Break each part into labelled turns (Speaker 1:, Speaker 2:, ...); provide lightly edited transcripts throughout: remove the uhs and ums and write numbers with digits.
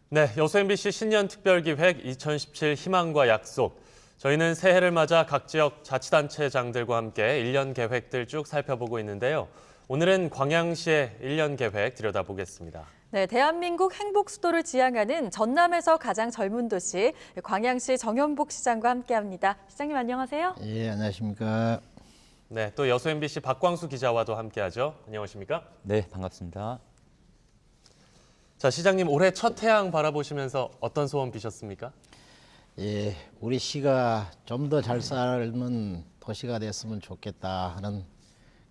Speaker 1: 네, 여수 MBC 신년 특별기획 2017 희망과 약속. 저희는 새해를 맞아 각 지역 자치단체장들과 함께 1년 계획들 쭉 살펴보고 있는데요. 오늘은 광양시의 1년 계획 들여다보겠습니다.
Speaker 2: 네, 대한민국 행복 수도를 지향하는 전남에서 가장 젊은 도시 광양시 정연복 시장과 함께합니다. 시장님 안녕하세요.
Speaker 3: 예, 안녕하십니까.
Speaker 1: 네, 또 여수 MBC 박광수 기자와도 함께하죠. 안녕하십니까?
Speaker 4: 네, 반갑습니다.
Speaker 1: 자, 시장님 올해 첫 태양 바라보시면서 어떤 소원 비셨습니까?
Speaker 3: 예, 우리 시가 좀 더 잘 살는 도시가 됐으면 좋겠다 하는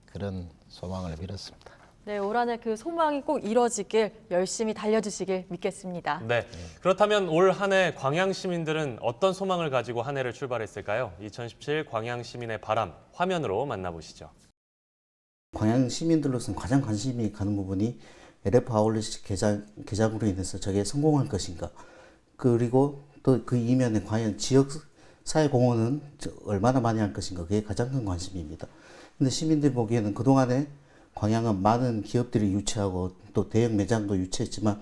Speaker 3: 그런 소망을 빌었습니다.
Speaker 2: 네, 올 한해 그 소망이 꼭 이뤄지길 열심히 달려주시길 믿겠습니다.
Speaker 1: 네, 그렇다면 올 한 해 광양 시민들은 어떤 소망을 가지고 한 해를 출발했을까요? 2017 광양 시민의 바람 화면으로 만나보시죠.
Speaker 5: 광양 시민들로서는 가장 관심이 가는 부분이 LF 아울렛 개장으로 인해서 저게 성공할 것인가. 그리고 또 그 이면에 과연 지역 사회공헌은 얼마나 많이 할 것인가. 그게 가장 큰 관심입니다. 근데 시민들이 보기에는 그동안에 광양은 많은 기업들이 유치하고 또 대형 매장도 유치했지만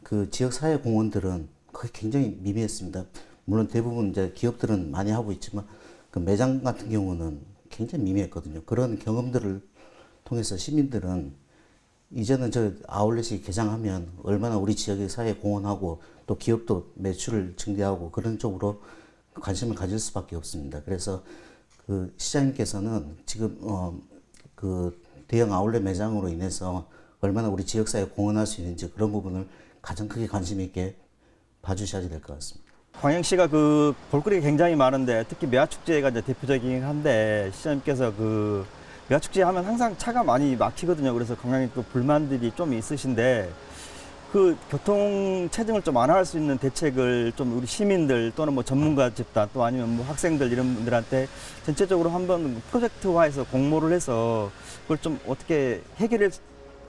Speaker 5: 그 지역 사회공헌들은 그게 굉장히 미미했습니다. 물론 대부분 이제 기업들은 많이 하고 있지만 그 매장 같은 경우는 굉장히 미미했거든요. 그런 경험들을 통해서 시민들은 이제는 저 아울렛이 개장하면 얼마나 우리 지역의 사회에 공헌하고 또 기업도 매출을 증대하고 그런 쪽으로 관심을 가질 수밖에 없습니다. 그래서 그 시장님께서는 지금 그 대형 아울렛 매장으로 인해서 얼마나 우리 지역 사회에 공헌할 수 있는지 그런 부분을 가장 크게 관심 있게 봐주셔야 될 것 같습니다.
Speaker 6: 광양시가 그 볼거리가 굉장히 많은데 특히 매화축제가 이제 대표적이긴 한데 시장님께서 그 매화축제 하면 항상 차가 많이 막히거든요. 그래서 관광에 또 불만들이 좀 있으신데 그 교통 체증을 좀 완화할 수 있는 대책을 좀 우리 시민들 또는 뭐 전문가 집단 또 아니면 뭐 학생들 이런 분들한테 전체적으로 한번 프로젝트화해서 공모를 해서 그걸 좀 어떻게 해결할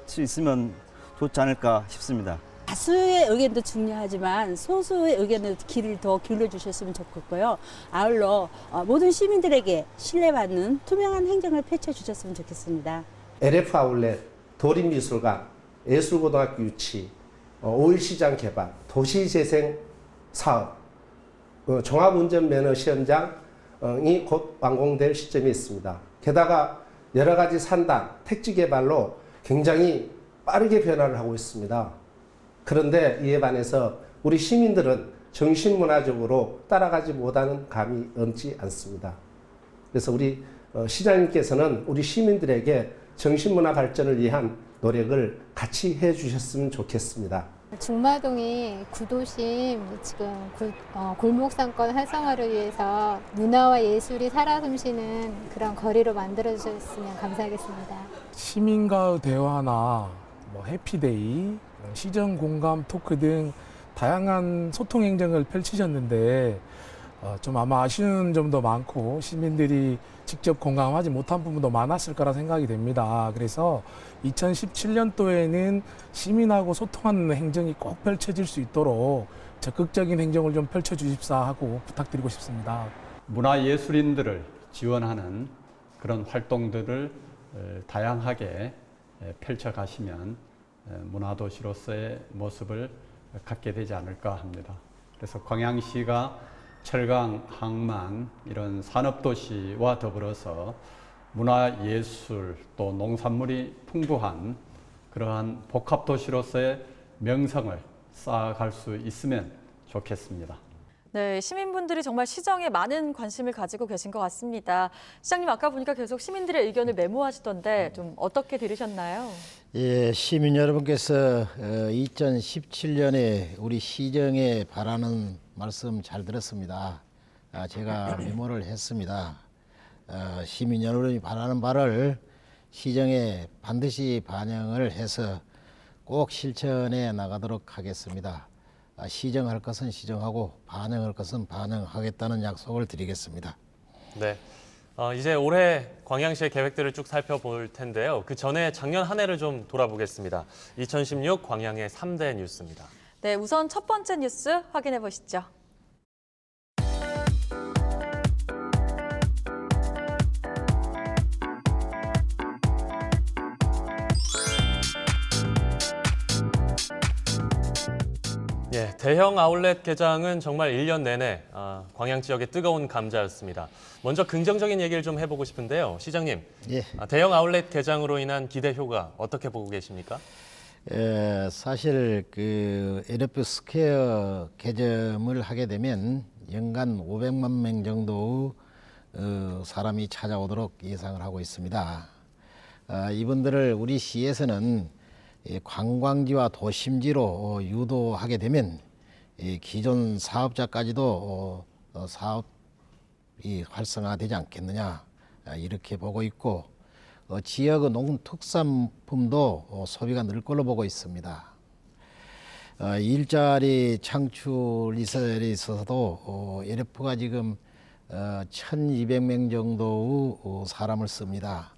Speaker 6: 수 있으면 좋지 않을까 싶습니다.
Speaker 7: 다수의 의견도 중요하지만 소수의 의견을 귀를 더 기울여주셨으면 좋겠고요. 아울러 모든 시민들에게 신뢰받는 투명한 행정을 펼쳐주셨으면 좋겠습니다.
Speaker 8: LF 아울렛, 도립미술관, 예술고등학교 유치, 5일 시장 개발, 도시재생 사업, 종합운전면허 시험장이 곧 완공될 시점이 있습니다. 게다가 여러 가지 산단, 택지 개발로 굉장히 빠르게 변화를 하고 있습니다. 그런데 이에 반해서 우리 시민들은 정신문화적으로 따라가지 못하는 감이 없지 않습니다. 그래서 우리 시장님께서는 우리 시민들에게 정신문화 발전을 위한 노력을 같이 해주셨으면 좋겠습니다.
Speaker 9: 중마동이 구도심 지금 골목 상권 활성화를 위해서 문화와 예술이 살아 숨쉬는 그런 거리로 만들어 주셨으면 감사하겠습니다.
Speaker 10: 시민과의 대화나 뭐 해피데이, 시정 공감 토크 등 다양한 소통 행정을 펼치셨는데 좀 아마 아쉬운 점도 많고 시민들이 직접 공감하지 못한 부분도 많았을 거라 생각이 됩니다. 그래서 2017년도에는 시민하고 소통하는 행정이 꼭 펼쳐질 수 있도록 적극적인 행정을 좀 펼쳐주십사 하고 부탁드리고 싶습니다.
Speaker 11: 문화예술인들을 지원하는 그런 활동들을 다양하게 펼쳐가시면 문화도시로서의 모습을 갖게 되지 않을까 합니다. 그래서 광양시가 철강, 항만 이런 산업도시와 더불어서 문화예술 또 농산물이 풍부한 그러한 복합도시로서의 명성을 쌓아갈 수 있으면 좋겠습니다.
Speaker 2: 네, 시민분들이 정말 시정에 많은 관심을 가지고 계신 것 같습니다. 시장님 아까 보니까 계속 시민들의 의견을 메모하시던데 좀 어떻게 들으셨나요?
Speaker 3: 예, 시민 여러분께서 2017년에 우리 시정에 바라는 말씀 잘 들었습니다. 제가 메모를 했습니다. 시민 여러분이 바라는 바를 시정에 반드시 반영을 해서 꼭 실천해 나가도록 하겠습니다. 시정할 것은 시정하고 반영할 것은 반영하겠다는 약속을 드리겠습니다.
Speaker 1: 네, 이제 올해 광양시의 계획들을 쭉 살펴볼 텐데요. 그 전에 작년 한 해를 좀 돌아보겠습니다. 2016 광양의 3대 뉴스입니다.
Speaker 2: 네, 우선 첫 번째 뉴스 확인해 보시죠.
Speaker 1: 예, 대형 아울렛 개장은 정말 1년 내내 광양 지역의 뜨거운 감자였습니다. 먼저 긍정적인 얘기를 좀 해보고 싶은데요. 시장님,
Speaker 3: 예.
Speaker 1: 대형 아울렛 개장으로 인한 기대 효과 어떻게 보고 계십니까?
Speaker 3: 사실 그 LF 스퀘어 개점을 하게 되면 연간 500만 명 정도의 사람이 찾아오도록 예상을 하고 있습니다. 이분들을 우리 시에서는 관광지와 도심지로 유도하게 되면 기존 사업자까지도 사업이 활성화되지 않겠느냐 이렇게 보고 있고 지역의 농특산품도 소비가 늘 걸로 보고 있습니다. 일자리 창출에 있어서도 LF가 지금 1,200명 정도의 사람을 씁니다.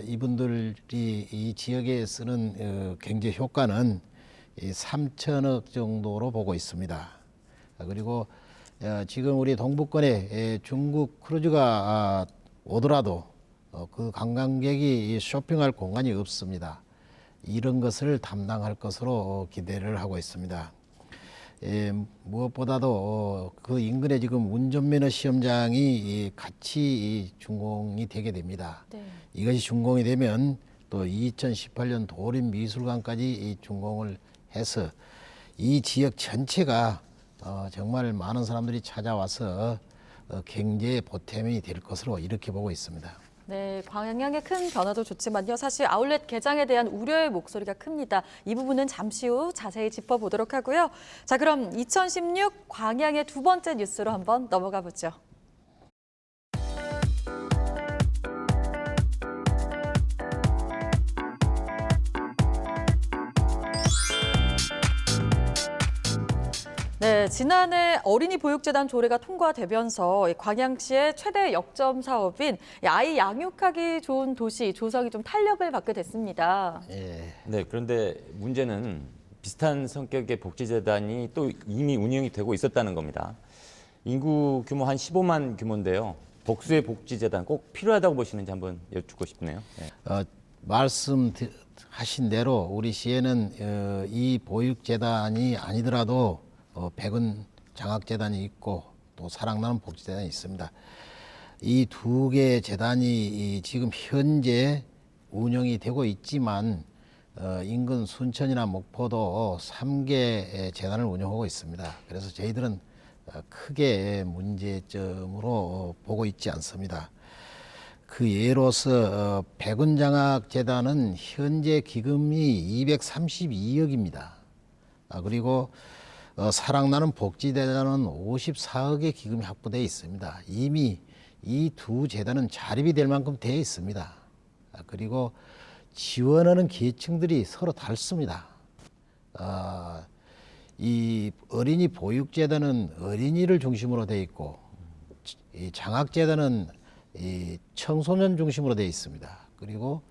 Speaker 3: 이분들이 이 지역에 쓰는 경제 효과는 3천억 정도로 보고 있습니다. 그리고 지금 우리 동북권에 중국 크루즈가 오더라도 그 관광객이 쇼핑할 공간이 없습니다. 이런 것을 담당할 것으로 기대를 하고 있습니다. 무엇보다도 그 인근에 지금 운전면허 시험장이 같이 준공이 되게 됩니다.
Speaker 2: 네.
Speaker 3: 이것이 준공이 되면 또 2018년 도림미술관까지 준공을 해서 이 지역 전체가 정말 많은 사람들이 찾아와서 경제의 보탬이 될 것으로 이렇게 보고 있습니다.
Speaker 2: 네, 광양의 큰 변화도 좋지만요. 사실 아울렛 개장에 대한 우려의 목소리가 큽니다. 이 부분은 잠시 후 자세히 짚어보도록 하고요. 자, 그럼 2016 광양의 두 번째 뉴스로 한번 넘어가 보죠. 네, 지난해 어린이 보육재단 조례가 통과되면서 광양시의 최대 역점 사업인 아이 양육하기 좋은 도시 조성이 좀 탄력을 받게 됐습니다.
Speaker 4: 네, 그런데 문제는 비슷한 성격의 복지재단이 또 이미 운영이 되고 있었다는 겁니다. 인구 규모 한 15만 규모인데요. 복수의 복지재단 꼭 필요하다고 보시는지 한번 여쭙고 싶네요. 네.
Speaker 3: 말씀하신 대로 우리 시에는 이 보육재단이 아니더라도 백은 장학재단이 있고 또 사랑나는 복지재단이 있습니다. 이 두 개의 재단이 지금 현재 운영이 되고 있지만 인근 순천이나 목포도 3개 재단을 운영하고 있습니다. 그래서 저희들은 크게 문제점으로 보고 있지 않습니다. 그 예로서 백운장학재단은 현재 기금이 232억입니다. 그리고 사랑나는 복지재단은 54억의 기금이 확보되어 있습니다. 이미 이 두 재단은 자립이 될 만큼 되어 있습니다. 그리고 지원하는 계층들이 서로 다릅니다. 이 어린이 보육재단은 어린이를 중심으로 되어 있고 이 장학재단은 이 청소년 중심으로 되어 있습니다. 그리고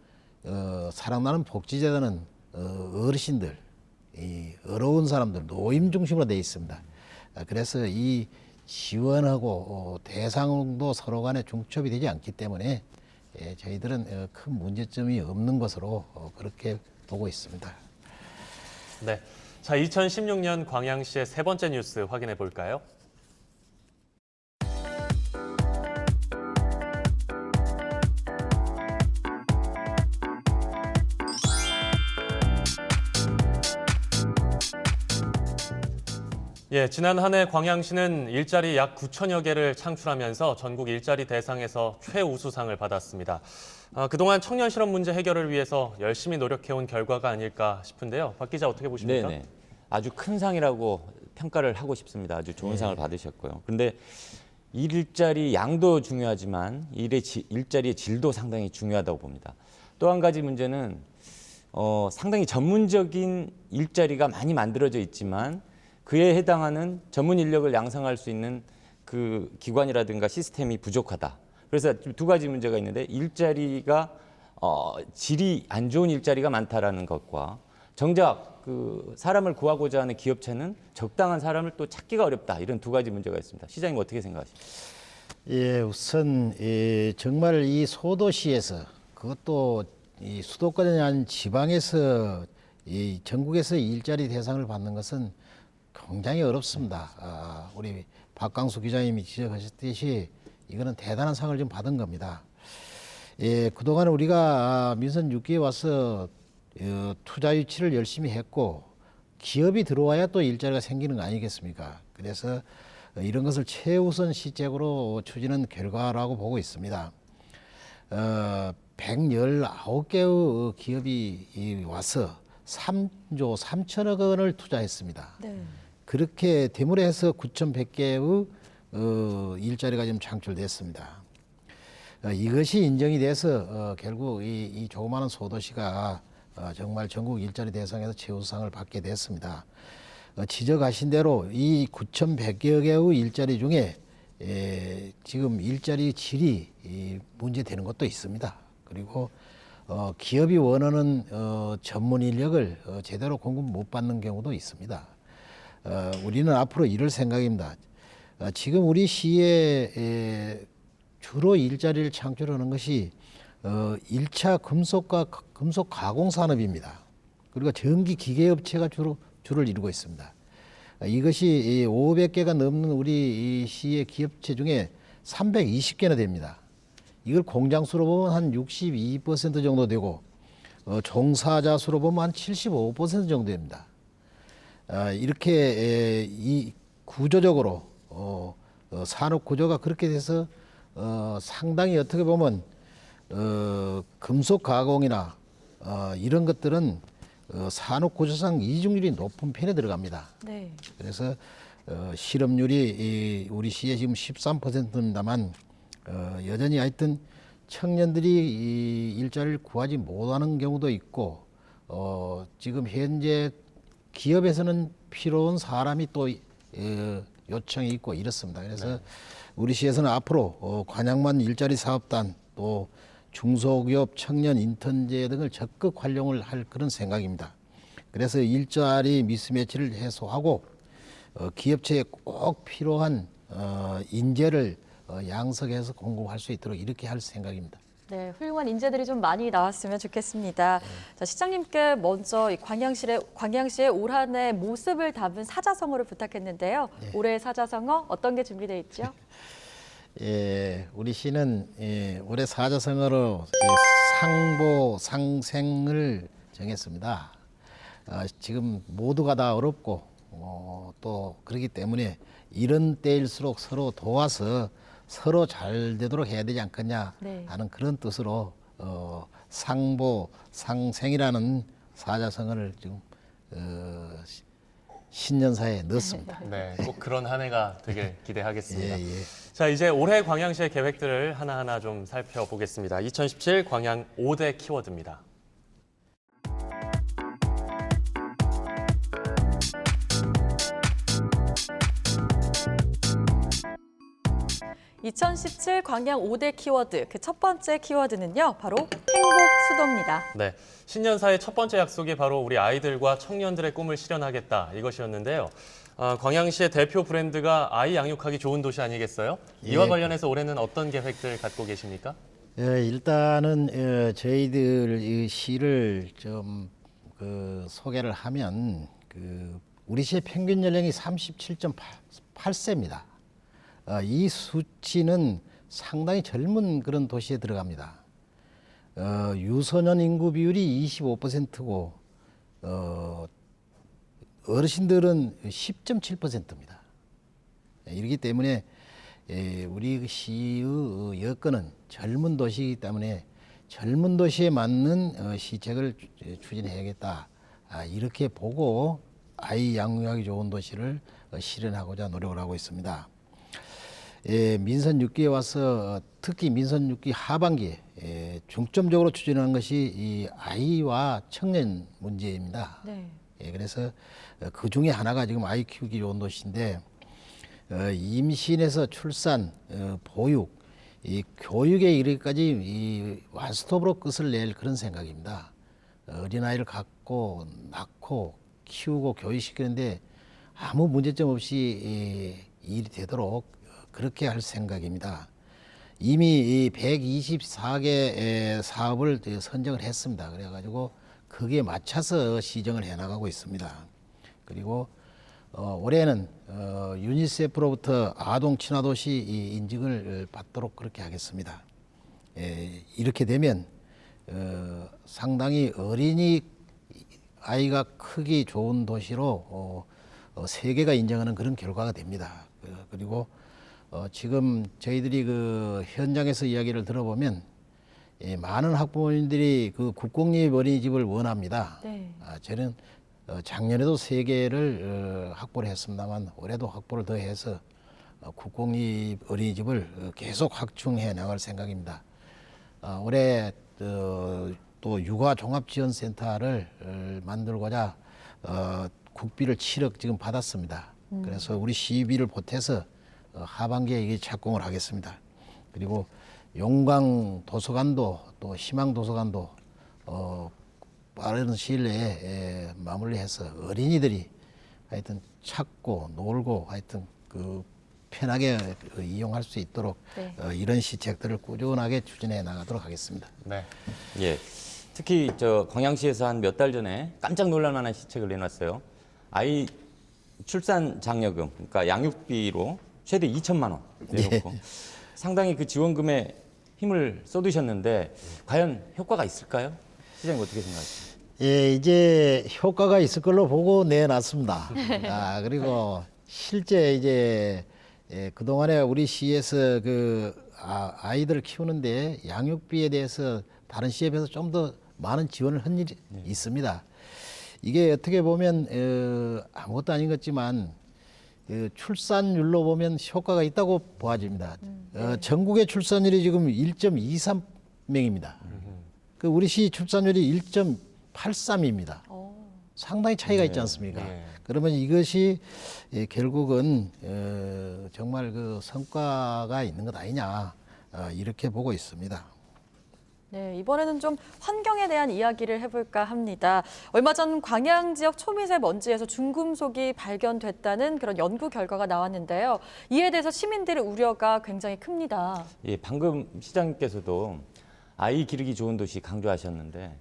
Speaker 3: 사랑나는 복지재단은 어르신들, 이 어려운 사람들, 노인 중심으로 되어 있습니다. 그래서 이 지원하고 대상도 서로 간에 중첩이 되지 않기 때문에 저희들은 큰 문제점이 없는 것으로 그렇게 보고 있습니다.
Speaker 1: 네, 자 2016년 광양시의 세 번째 뉴스 확인해 볼까요? 예, 지난 한 해 광양시는 일자리 약 9천여 개를 창출하면서 전국 일자리 대상에서 최우수상을 받았습니다. 그동안 청년 실업 문제 해결을 위해서 열심히 노력해온 결과가 아닐까 싶은데요. 박 기자 어떻게 보십니까?
Speaker 4: 네네. 아주 큰 상이라고 평가를 하고 싶습니다. 아주 좋은 상을 받으셨고요. 그런데 일자리 양도 중요하지만 일자리의 질도 상당히 중요하다고 봅니다. 또 한 가지 문제는 상당히 전문적인 일자리가 많이 만들어져 있지만 그에 해당하는 전문 인력을 양성할 수 있는 그 기관이라든가 시스템이 부족하다. 그래서 두 가지 문제가 있는데 일자리가 질이 안 좋은 일자리가 많다라는 것과 정작 그 사람을 구하고자 하는 기업체는 적당한 사람을 또 찾기가 어렵다. 이런 두 가지 문제가 있습니다. 시장님 어떻게 생각하십니까?
Speaker 3: 예, 우선 정말 이 소도시에서 그것도 이 수도권이 아닌 지방에서 이 전국에서 일자리 대상을 받는 것은 굉장히 어렵습니다. 우리 박광수 기자님이 지적하셨듯이 이거는 대단한 상을 좀 받은 겁니다. 예, 그동안 우리가 민선 6기에 와서 투자 유치를 열심히 했고 기업이 들어와야 또 일자리가 생기는 거 아니겠습니까? 그래서 이런 것을 최우선 시책으로 추진한 결과라고 보고 있습니다. 119개의 기업이 와서 3조 3천억 원을 투자했습니다.
Speaker 2: 네.
Speaker 3: 그렇게 대물에서 9,100개의 일자리가 좀 창출됐습니다. 이것이 인정이 돼서 결국 이 조그마한 소도시가 정말 전국 일자리 대상에서 최우수상을 받게 됐습니다. 지적하신 대로 이 9,100여 개의 일자리 중에 지금 일자리 질이 문제되는 것도 있습니다. 그리고 기업이 원하는 전문 인력을 제대로 공급 못 받는 경우도 있습니다. 우리는 앞으로 이럴 생각입니다. 지금 우리 시에 주로 일자리를 창출하는 것이 1차 금속과 금속 가공 산업입니다. 그리고 전기 기계업체가 주를 이루고 있습니다. 이것이 500개가 넘는 우리 이 시의 기업체 중에 320개나 됩니다. 이걸 공장 수로 보면 한 62% 정도 되고 종사자 수로 보면 한 75% 정도 됩니다. 이렇게 이 구조적으로 산업 구조가 그렇게 돼서 상당히 어떻게 보면 금속 가공이나 이런 것들은 산업 구조상 이중률이 높은 편에 들어갑니다.
Speaker 2: 네.
Speaker 3: 그래서 실업률이 우리 시에 지금 13%입니다만 여전히 하여튼 청년들이 이 일자리를 구하지 못하는 경우도 있고 지금 현재 기업에서는 필요한 사람이 또 요청이 있고 이렇습니다. 그래서 우리 시에서는 앞으로 관양만 일자리 사업단 또 중소기업 청년 인턴제 등을 적극 활용을 할 그런 생각입니다. 그래서 일자리 미스매치를 해소하고 기업체에 꼭 필요한 인재를 양성해서 공급할 수 있도록 이렇게 할 생각입니다.
Speaker 2: 네, 훌륭한 인재들이 좀 많이 나왔으면 좋겠습니다. 자, 시장님께 먼저 이 광양시의 올 한 해 모습을 담은 사자성어를 부탁했는데요. 올해 사자성어 어떤 게 준비되어 있죠?
Speaker 3: 예, 우리 시는 올해 사자성어로 상보 상생을 정했습니다. 지금 모두가 다 어렵고 또 그렇기 때문에 이런 때일수록 서로 도와서 서로 잘 되도록 해야 되지 않겠냐 하는 그런 뜻으로 상보 상생이라는 사자성어를 지금 신년사에 넣었습니다.
Speaker 1: 네, 꼭 그런 한 해가 되길 기대하겠습니다.
Speaker 3: 예, 예.
Speaker 1: 자, 이제 올해 광양시의 계획들을 하나하나 좀 살펴보겠습니다. 2017 광양 5대 키워드입니다.
Speaker 2: (2017) 광양 5대 키워드, 그 첫 번째 키워드는요, 바로 행복 수도입니다.
Speaker 1: 네, 신년사의 첫 번째 약속이 바로 우리 아이들과 청년들의 꿈을 실현하겠다 이것이었는데요. 광양시의 대표 브랜드가 아이 양육하기 좋은 도시 아니겠어요? 이와
Speaker 3: 예.
Speaker 1: 관련해서 올해는 어떤 계획들 갖고 계십니까?
Speaker 3: 일단은 저희들 이 시를 좀 소개를 하면 우리 시의 평균 연령이 37.8세입니다. 이 수치는 상당히 젊은 그런 도시에 들어갑니다. 유소년 인구 비율이 25%고 어르신들은 10.7%입니다. 이렇기 때문에 우리 시의 여건은 젊은 도시이기 때문에 젊은 도시에 맞는 시책을 추진해야겠다. 이렇게 보고 아이 양육하기 좋은 도시를 실현하고자 노력을 하고 있습니다. 민선 6기에 와서 특히 민선 6기 하반기에 중점적으로 추진하는 것이 이 아이와 청년 문제입니다.
Speaker 2: 네.
Speaker 3: 그래서 그 중에 하나가 지금 아이 키우기 좋은 도시인데 임신에서 출산, 보육, 이 교육에 이르기까지 이 완스톱으로 끝을 낼 그런 생각입니다. 어린아이를 갖고 낳고 키우고 교육시키는데 아무 문제점 없이 일이 되도록 그렇게 할 생각입니다. 이미 124개 사업을 선정을 했습니다. 그래가지고 거기에 맞춰서 시정을 해나가고 있습니다. 그리고 올해는 유니세프로부터 아동 친화도시 인증을 받도록 그렇게 하겠습니다. 이렇게 되면 상당히 어린이 아이가 크기 좋은 도시로 세계가 인정하는 그런 결과가 됩니다. 그리고 지금 저희들이 그 현장에서 이야기를 들어보면 많은 학부모님들이 그 국공립 어린이집을 원합니다.
Speaker 2: 네.
Speaker 3: 저는 작년에도 3개를 확보를 했습니다만 올해도 확보를 더 해서 국공립 어린이집을 계속 확충해 나갈 생각입니다. 올해 또 육아종합지원센터를 만들고자 국비를 7억 지금 받았습니다. 그래서 우리 시비를 보태서 하반기에 이게 착공을 하겠습니다. 그리고 용강 도서관도 또 희망 도서관도 빠른 시일 내에 마무리해서 어린이들이 하여튼 찾고 놀고 하여튼 그 편하게 이용할 수 있도록
Speaker 2: 네.
Speaker 3: 이런 시책들을 꾸준하게 추진해 나가도록 하겠습니다.
Speaker 1: 네.
Speaker 4: 예. 특히 저 광양시에서 한 몇 달 전에 깜짝 놀랄 만한 시책을 내놨어요. 아이 출산 장려금, 그러니까 양육비로 최대 2천만 원 내놓고 상당히 그 지원금에 힘을 쏟으셨는데 과연 효과가 있을까요? 시장님 어떻게 생각하십니까?
Speaker 3: 예, 이제 효과가 있을 걸로 보고 내놨습니다. 그리고 실제 이제 그동안에 우리 시에서 그 아이들을 키우는데 양육비에 대해서 다른 시에 비해서 좀 더 많은 지원을 한 일이 있습니다. 이게 어떻게 보면 아무것도 아닌 것 같지만 출산율로 보면 효과가 있다고 보아집니다. 전국의 출산율이 지금 1.23명입니다. 그 우리 시 출산율이 1.83입니다. 상당히 차이가 있지 않습니까? 그러면 이것이 결국은 정말 그 성과가 있는 것 아니냐 이렇게 보고 있습니다.
Speaker 2: 네, 이번에는 좀 환경에 대한 이야기를 해볼까 합니다. 얼마 전 광양 지역 초미세먼지에서 중금속이 발견됐다는 그런 연구 결과가 나왔는데요. 이에 대해서 시민들의 우려가 굉장히 큽니다.
Speaker 4: 예, 방금 시장님께서도 아이 기르기 좋은 도시 강조하셨는데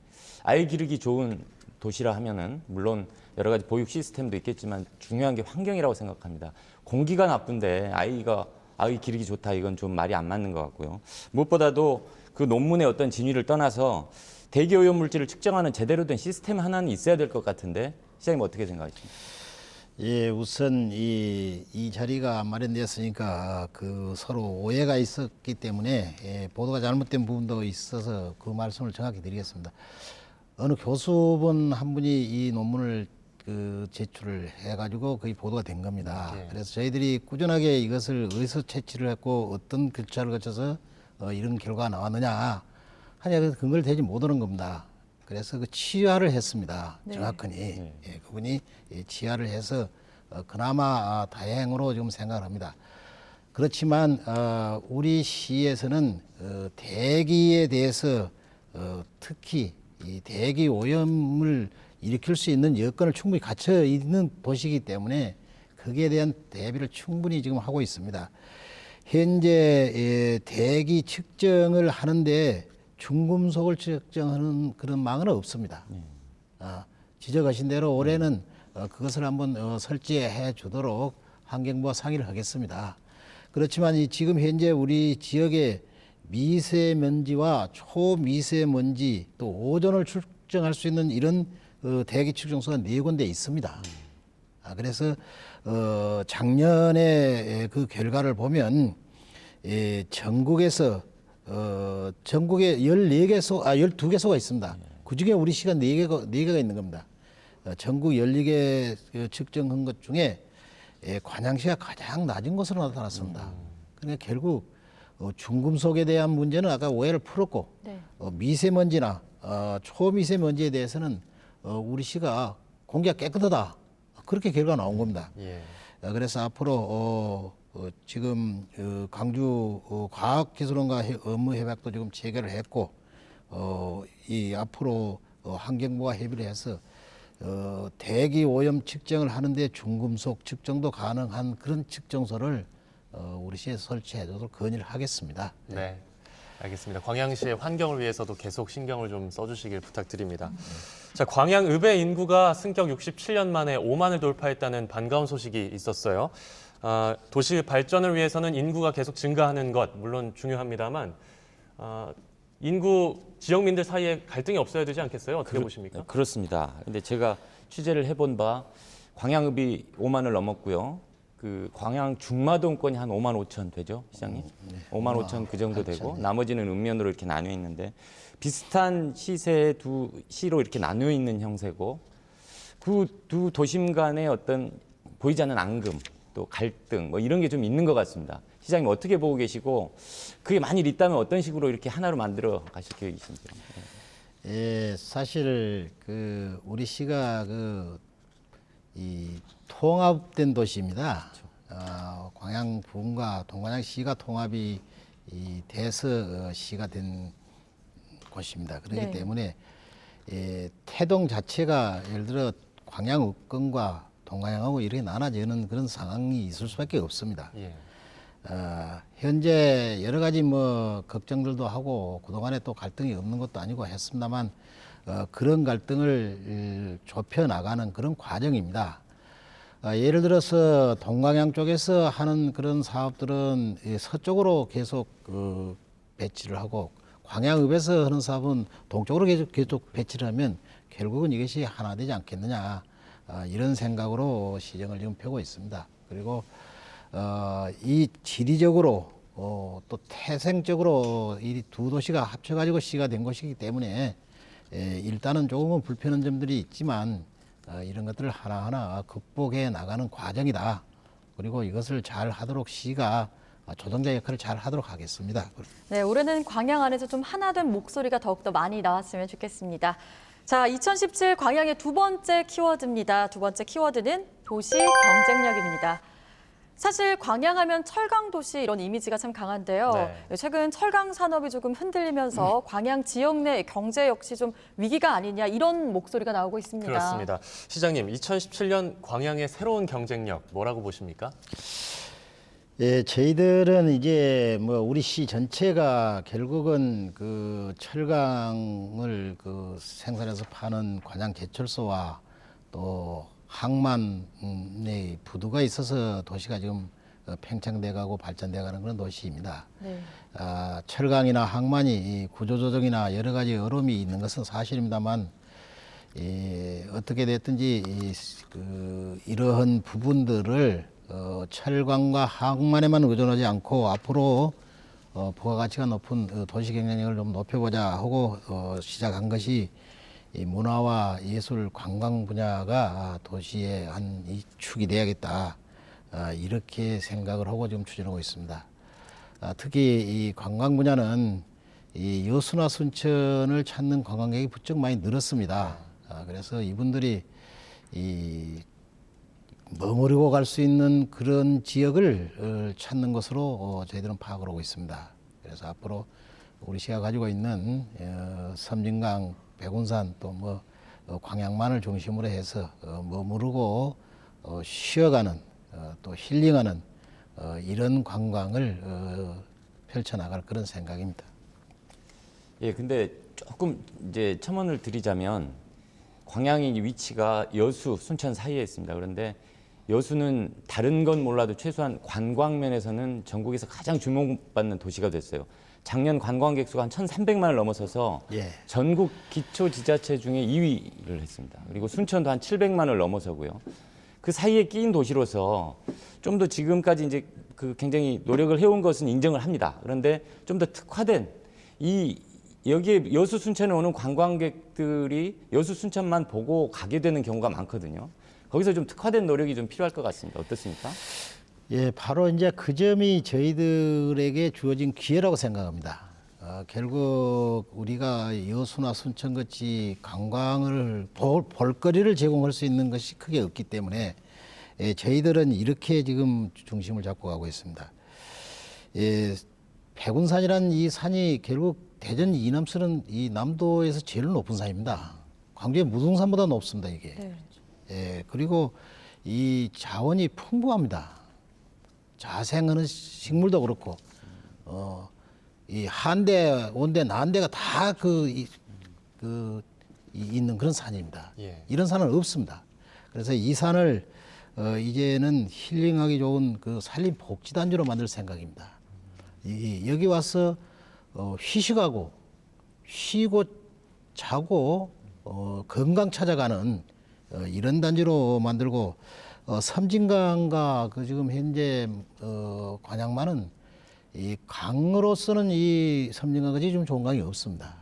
Speaker 4: 아이 기르기 좋은 도시라 하면은 물론 여러 가지 보육 시스템도 있겠지만 중요한 게 환경이라고 생각합니다. 공기가 나쁜데 아이 기르기 좋다 이건 좀 말이 안 맞는 것 같고요. 무엇보다도 그 논문의 어떤 진위를 떠나서 대기 오염 물질을 측정하는 제대로 된 시스템 하나는 있어야 될 것 같은데 시장님 어떻게 생각하십니까?
Speaker 3: 예, 우선 이 자리가 마련되었으니까 그 서로 오해가 있었기 때문에 보도가 잘못된 부분도 있어서 그 말씀을 정확히 드리겠습니다. 어느 교수분 한 분이 이 논문을 제출을 해가지고 거의 보도가 된 겁니다. 그래서 저희들이 꾸준하게 이것을 어디서 채취를 했고 어떤 절차를 거쳐서 이런 결과가 나왔느냐 하냐 그 근거를 대지 못하는 겁니다. 그래서 그 치하를 했습니다. 정확하니 그분이 치하를 해서 그나마 다행으로 지금 생각을 합니다. 그렇지만 우리 시에서는 대기에 대해서 특히 이 대기 오염을 일으킬 수 있는 여건을 충분히 갖춰 있는 도시이기 때문에 거기에 대한 대비를 충분히 지금 하고 있습니다. 현재 대기 측정을 하는데 중금속을 측정하는 그런 망은 없습니다. 지적하신 대로 올해는 그것을 한번 설치해 주도록 환경부와 상의를 하겠습니다. 그렇지만 지금 현재 우리 지역의 미세먼지와 초미세먼지 또 오존을 측정할 수 있는 이런 대기 측정소가 4군데 있습니다. 그래서 작년에 그 결과를 보면 전국에서 전국에 12개소가 있습니다. 그중에 우리 시가 4개가 있는 겁니다. 전국 12개 측정한 것 중에 관양시가 가장 낮은 것으로 나타났습니다. 그러니까 결국 중금속에 대한 문제는 아까 오해를 풀었고 미세먼지나 초미세먼지에 대해서는 우리 시가 공기가 깨끗하다. 그렇게 결과가 나온 겁니다. 그래서 앞으로 지금 광주 과학기술원과 업무협약도 지금 체결을 했고 이 앞으로 환경부와 협의를 해서 대기 오염 측정을 하는데 중금속 측정도 가능한 그런 측정소를 우리 시에서 설치해도록 건의를 하겠습니다.
Speaker 1: 네. 알겠습니다. 광양시의 환경을 위해서도 계속 신경을 좀 써주시길 부탁드립니다. 자, 광양읍의 인구가 승격 67년 만에 5만을 돌파했다는 반가운 소식이 있었어요. 도시 발전을 위해서는 인구가 계속 증가하는 것 물론 중요합니다만 인구 지역민들 사이에 갈등이 없어야 되지 않겠어요? 어떻게 보십니까?
Speaker 4: 그렇습니다. 근데 제가 취재를 해본 바 광양읍이 5만을 넘었고요. 그 광양 중마동권이 한 5만 5천 되죠, 시장님? 5만 5천 그 정도 되고 나머지는 읍면으로 이렇게 나뉘어 있는데 비슷한 시세의 두 시로 이렇게 나뉘어 있는 형세고 그 두 도심 간의 어떤 보이지 않는 앙금 또 갈등 뭐 이런 게 좀 있는 것 같습니다. 시장님 어떻게 보고 계시고 그게 만일 있다면 어떤 식으로 이렇게 하나로 만들어 가실 계획이신지요?
Speaker 3: 예, 사실 그 우리 시가 이 통합된 도시입니다. 광양 부군과 동광양 시가 통합이 돼서 시가 된 곳입니다. 그렇기
Speaker 2: 네.
Speaker 3: 때문에 태동 자체가 예를 들어 광양 읍권과 동광양하고 이렇게 나눠지는 그런 상황이 있을 수밖에 없습니다.
Speaker 1: 예.
Speaker 3: 현재 여러 가지 뭐 걱정들도 하고 그동안에 또 갈등이 없는 것도 아니고 했습니다만 그런 갈등을 좁혀 나가는 그런 과정입니다. 예를 들어서 동광양 쪽에서 하는 그런 사업들은 서쪽으로 계속 배치를 하고 광양읍에서 하는 사업은 동쪽으로 계속 배치를 하면 결국은 이것이 하나 되지 않겠느냐 이런 생각으로 시정을 지금 펴고 있습니다. 그리고 이 지리적으로 또 태생적으로 이 두 도시가 합쳐가지고 시가 된 것이기 때문에 일단은 조금은 불편한 점들이 있지만 이런 것들을 하나하나 극복해 나가는 과정이다. 그리고 이것을 잘 하도록 시가 조정자 역할을 잘 하도록 하겠습니다.
Speaker 2: 네, 올해는 광양 안에서 좀 하나된 목소리가 더욱더 많이 나왔으면 좋겠습니다. 자, 2017 광양의 두 번째 키워드입니다. 두 번째 키워드는 도시 경쟁력입니다. 사실 광양하면 철강 도시 이런 이미지가 참 강한데요.
Speaker 1: 네.
Speaker 2: 최근 철강 산업이 조금 흔들리면서 광양 지역 내 경제 역시 좀 위기가 아니냐 이런 목소리가 나오고 있습니다.
Speaker 1: 그렇습니다. 시장님, 2017년 광양의 새로운 경쟁력 뭐라고 보십니까?
Speaker 3: 예, 저희들은 이제 뭐 우리 시 전체가 결국은 그 철강을 생산해서 파는 광양 제철소와 또 항만의 부두가 있어서 도시가 지금 팽창돼 가고 발전돼 가는 그런 도시입니다.
Speaker 2: 네.
Speaker 3: 철강이나 항만이 구조조정이나 여러 가지 어려움이 있는 것은 사실입니다만 어떻게 됐든지 이러한 부분들을 철강과 항만에만 의존하지 않고 앞으로 부가가치가 높은 도시 경쟁력을 좀 높여보자 하고 시작한 것이 이 문화와 예술 관광 분야가 도시의 한 이 축이 돼야겠다 이렇게 생각을 하고 지금 추진하고 있습니다. 특히 이 관광 분야는 이 여수나 순천을 찾는 관광객이 부쩍 많이 늘었습니다. 그래서 이분들이 머무르고 갈 수 있는 그런 지역을 찾는 것으로 저희들은 파악을 하고 있습니다. 그래서 앞으로 우리 시가 가지고 있는 섬진강, 백운산 또 뭐 광양만을 중심으로 해서 머무르고 쉬어가는 또 힐링하는 이런 관광을 펼쳐나갈 그런 생각입니다.
Speaker 4: 예, 근데 조금 이제 첨언을 드리자면 광양의 위치가 여수, 순천 사이에 있습니다. 그런데 여수는 다른 건 몰라도 최소한 관광 면에서는 전국에서 가장 주목받는 도시가 됐어요. 작년 관광객 수가 한 1,300만을 넘어서서
Speaker 3: 예.
Speaker 4: 전국 기초지자체 중에 2위를 했습니다. 그리고 순천도 한 700만을 넘어서고요. 그 사이에 끼인 도시로서 좀 더 지금까지 이제 굉장히 노력을 해온 것은 인정을 합니다. 그런데 좀 더 특화된 여기에 여수 순천에 오는 관광객들이 여수 순천만 보고 가게 되는 경우가 많거든요. 거기서 좀 특화된 노력이 좀 필요할 것 같습니다. 어떻습니까?
Speaker 3: 예, 바로 이제 그 점이 저희들에게 주어진 기회라고 생각합니다. 결국 우리가 여수나 순천같이 관광을 볼거리를 제공할 수 있는 것이 크게 없기 때문에 저희들은 이렇게 지금 중심을 잡고 가고 있습니다. 백운산이라는 이 산이 결국 대전 이남선은 이 남도에서 제일 높은 산입니다. 광주의 무등산보다 높습니다, 이게.
Speaker 2: 네.
Speaker 3: 예, 그리고 이 자원이 풍부합니다. 자생하는 식물도 그렇고, 이 한대, 온대, 난대가 다 있는 그런 산입니다.
Speaker 1: 예.
Speaker 3: 이런 산은 없습니다. 그래서 이 산을 이제는 힐링하기 좋은 그 산림 복지단지로 만들 생각입니다. 여기 와서 휴식하고 쉬고 자고 건강 찾아가는 이런 단지로 만들고 섬진강과 그 지금 현재 관양만은 이 강으로서는 이 섬진강같이 좀 좋은 강이 없습니다.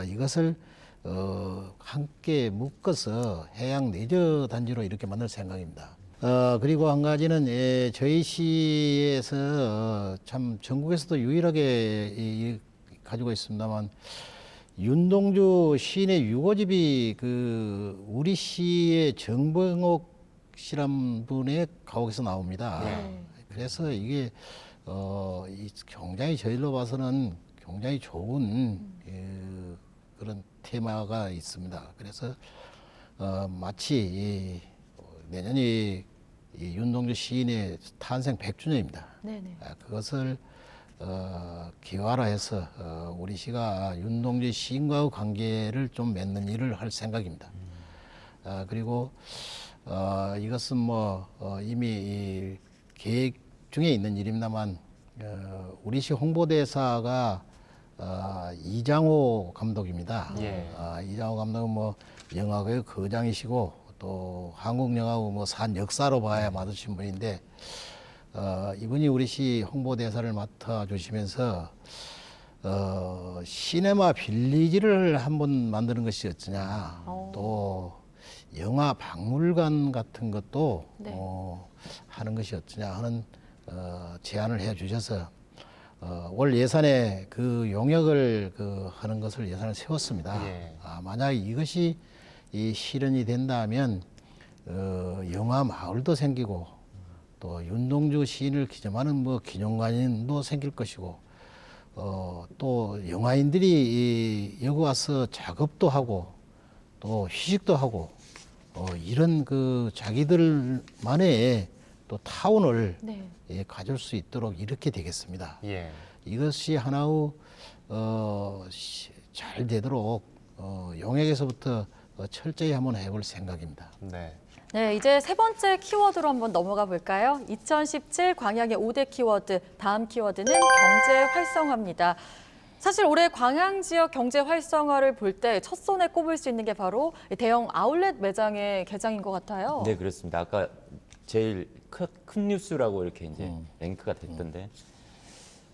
Speaker 3: 이것을 함께 묶어서 해양 내저 단지로 이렇게 만들 생각입니다. 그리고 한 가지는 저희 시에서 참 전국에서도 유일하게 가지고 있습니다만 윤동주 시인의 유고집이 그 우리 시의 정병옥 씨란 분의 가옥에서 나옵니다. 그래서 이게 굉장히 저희로 봐서는 굉장히 좋은 그런 테마가 있습니다. 그래서 마치 내년이 윤동주 시인의 탄생 100주년입니다.
Speaker 2: 네네.
Speaker 3: 그것을 기화라해서 우리 시가 윤동주 시인과의 관계를 좀 맺는 일을 할 생각입니다. 그리고 이것은 뭐 이미 계획 중에 있는 일입니다만 우리 시 홍보대사가 이장호 감독입니다.
Speaker 1: 예.
Speaker 3: 이장호 감독은 뭐 영화계의 거장이시고 또 한국 영화의 뭐 산 역사로 봐야 맞으신 분인데 이분이 우리 시 홍보대사를 맡아주시면서 시네마 빌리지를 한번 만드는 것이 어떠냐. 또 영화 박물관 같은 것도
Speaker 2: 네.
Speaker 3: 하는 것이 어떠냐 하는 제안을 해 주셔서 올 예산에 그 용역을 하는 것을 예산을 세웠습니다.
Speaker 1: 예.
Speaker 3: 만약 이것이 실현이 된다면 영화 마을도 생기고 또 윤동주 시인을 기념하는 뭐 기념관도 생길 것이고 또 영화인들이 여기 와서 작업도 하고 또 휴식도 하고 이런 그 자기들만의 또 타운을
Speaker 2: 네.
Speaker 3: 가질 수 있도록 이렇게 되겠습니다.
Speaker 1: 예.
Speaker 3: 이것이 하나의 잘 되도록 용역에서부터 철저히 한번 해볼 생각입니다.
Speaker 1: 네.
Speaker 2: 네, 이제 세 번째 키워드로 한번 넘어가 볼까요? 2017 광양의 5대 키워드, 다음 키워드는 경제 활성화입니다. 사실 올해 광양 지역 경제 활성화를 볼 때 첫손에 꼽을 수 있는 게 바로 대형 아울렛 매장의 개장인 것 같아요.
Speaker 4: 네, 그렇습니다. 아까 제일 큰 뉴스라고 이렇게 이제 랭크가 됐던데